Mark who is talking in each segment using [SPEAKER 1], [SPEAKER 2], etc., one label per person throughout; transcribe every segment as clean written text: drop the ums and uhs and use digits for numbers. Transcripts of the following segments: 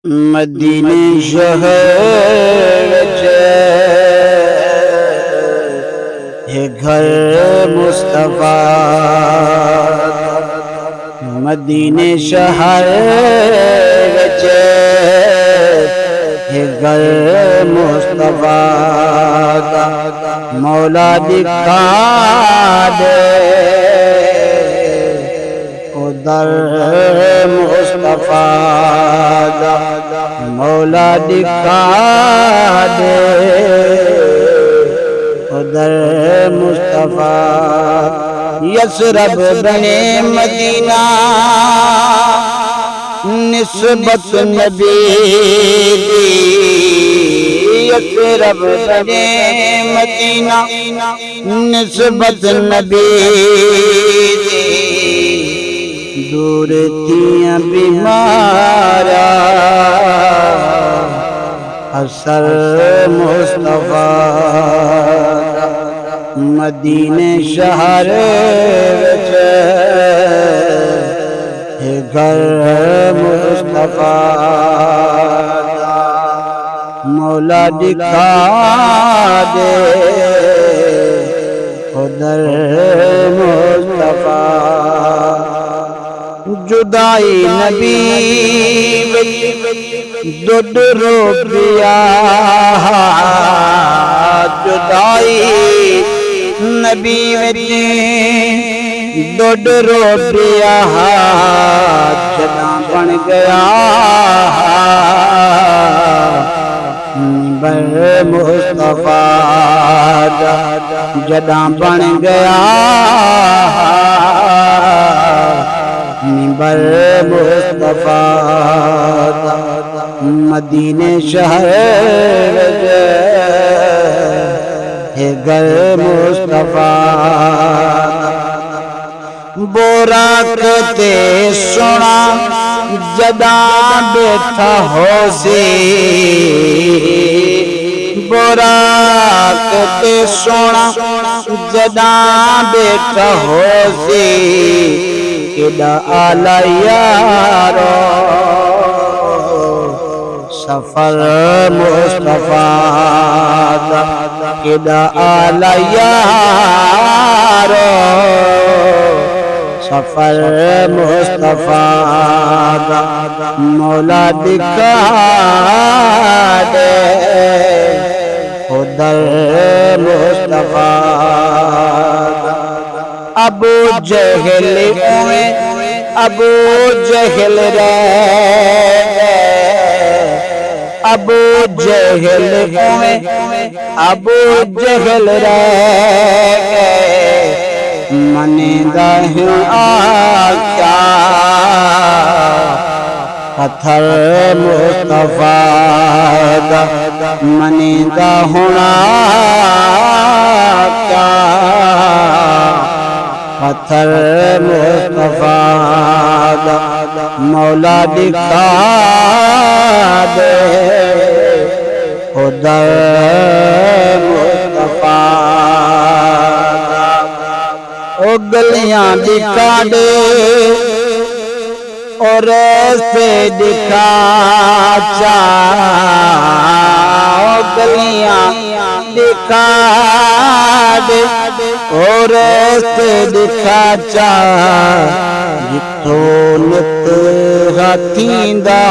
[SPEAKER 1] मदीने शहर है घर मुस्तफा। मदीने शहर है घर मुस्तफा। मौला दिखा दे उधर मुस्तफा। मौला दिखा दे उधर मुस्तफा। यसरब बने मदीना निस्बत नबी दी। यसरब बने मदीना निस्बत नबी दी। दूर थियां बीमारा असर मुस्तफा। मदीने शहर है घर मुस्तफा। मौला दिखा दे उधर मुस्तफा। जुदाई नबी दुद रोपिया। जुदाई नबी दुद रोपिया। जदा बन गया बर मुस्तफा। जदा बन गया मिंबर मुस्तफा। मदीने शहर है घर मुस्तफा। बोराकते सोना जदा बैठा होसी। बोराकते सोना जदा बैठा होसी। केदा आला यारो सफर मुस्तफा। केदा आला यारो सफर मुस्तफा। मौला दिखा दे उधर मुस्तफा। अबू जहल अबू जहल रे। अबू जहल अबू जहल रे। मने दहु आख्या पत्थर मुस्तफा। मने दहुना क्या पत्थर मुस्तफा। मौला दिखा दे उधर मुस्तफा। ओ गलियां दिखा दे और से दिखा चा। गलियां दिखा दे और से दिखा चा। जिथों नित हाथींदा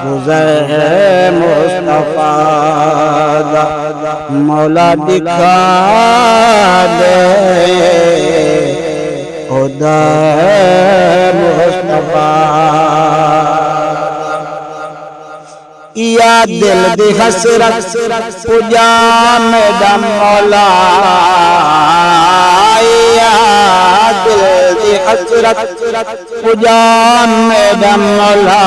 [SPEAKER 1] गुजर मुस्तफा। मौला दिखा दे उधर मुस्तफा। या दिल दी हसरत पुजा मेरा मौला। या दिल दी हसरत पुजा मेरा मौला।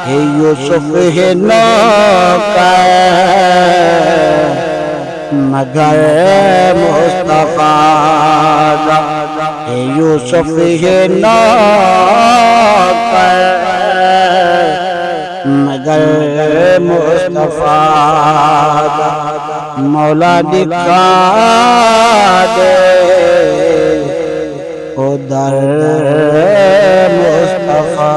[SPEAKER 1] हे यूसुफ है नौकर मगर मुस्तफा। हे यूसुफ है नौकर मगर मुस्तफा। मौला दिखा दे उधर मुस्तफा।